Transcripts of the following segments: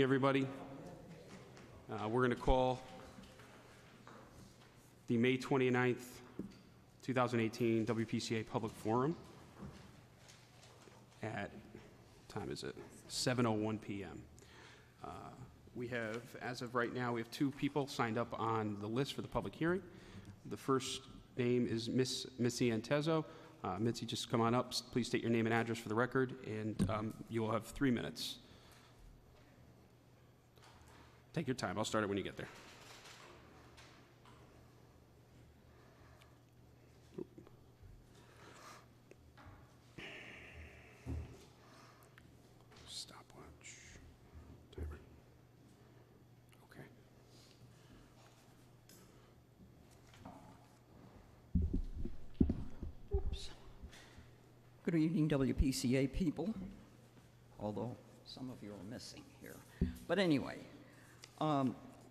evening, everybody. We're going to call the May 29th, 2018 WPCA Public Forum at, what time is it? 7:01 p.m. We have, as of right now, we have two people signed up on the list for the public hearing. The first name is Miss Missy Antezo. Missy, just come on up. Please state your name and address for the record, and you will have 3 minutes. Take your time. I'll start it when you get there. Stopwatch. Timer. Okay. Oops. Good evening, WPCA people, although some of you are missing here. But anyway,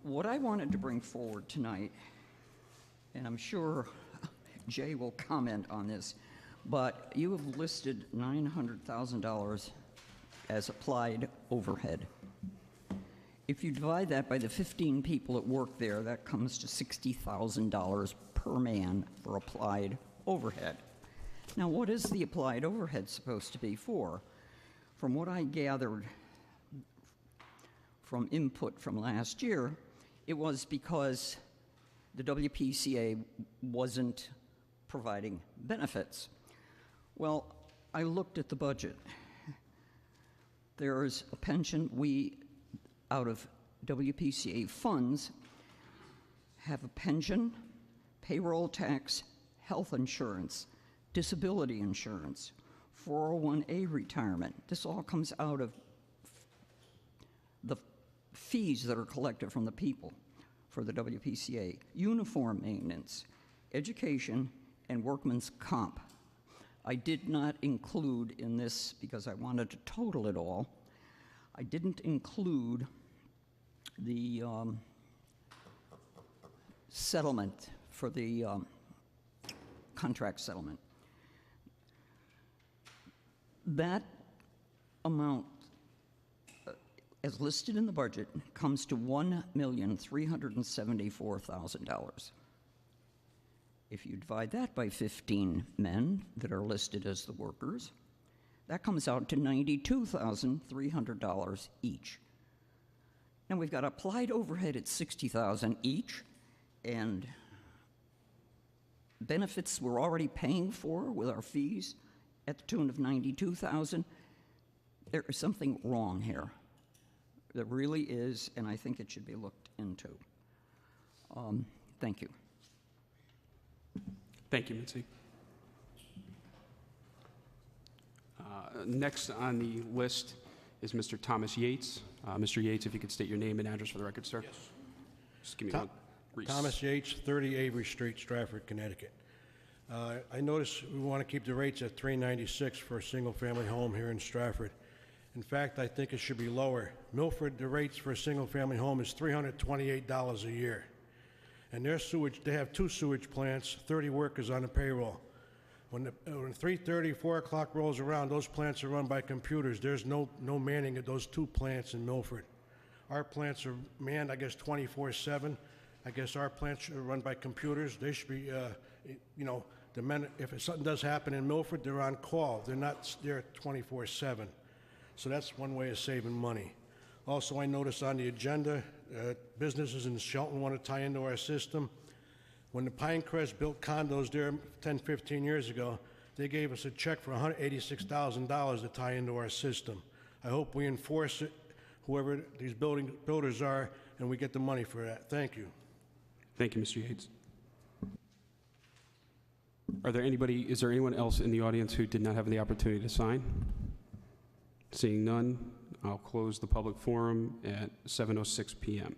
what I wanted to bring forward tonight, and I'm sure Jay will comment on this, but you have listed $900,000 as applied overhead. If you divide that by the 15 people that work there, that comes to $60,000 per man for applied overhead. Now, what is the applied overhead supposed to be for? From what I gathered from input from last year, it was because the WPCA wasn't providing benefits. Well, I looked at the budget. There's a pension. We, out of WPCA funds, have a pension, payroll tax, health insurance, disability insurance, 401A retirement. This all comes out of the fees that are collected from the people for the WPCA, uniform maintenance, education, and workman's comp. I did not include in this, because I wanted to total it all, I didn't include the settlement for the contract settlement. That amount, as listed in the budget, comes to $1,374,000. If you divide that by 15 men that are listed as the workers, that comes out to $92,300 each. Now we've got applied overhead at $60,000 each, and benefits we're already paying for with our fees at the tune of $92,000. There is something wrong here. There really is, and I think it should be looked into. Thank you. Thank you, Mitzi. Next on the list is Mr. Thomas Yates. Mr. Yates, if you could state your name and address for the record, sir. Yes. Just give me one. Reese. Thomas Yates, 30 Avery Street, Stratford, Connecticut. I notice we want to keep the rates at $396 for a single-family home here in Stratford. In fact, I think it should be lower. Milford, the rates for a single-family home is $328 a year. And their sewage, they have 2 sewage plants, 30 workers on the payroll. When 3:30, 4 o'clock rolls around, those plants are run by computers. There's no manning of those 2 plants in Milford. Our plants are manned, I guess, 24/7. I guess our plants are run by computers. They should be, the men, if something does happen in Milford, they're on call. They're not there 24/7. So that's one way of saving money. Also, I noticed on the agenda, businesses in Shelton want to tie into our system. When the Pinecrest built condos there 10, 15 years ago, they gave us a check for $186,000 to tie into our system. I hope we enforce it, whoever these builders are, and we get the money for that. Thank you. Thank you, Mr. Yates. Is there anyone else in the audience who did not have the opportunity to sign? Seeing none, I'll close the public forum at 7:06 p.m.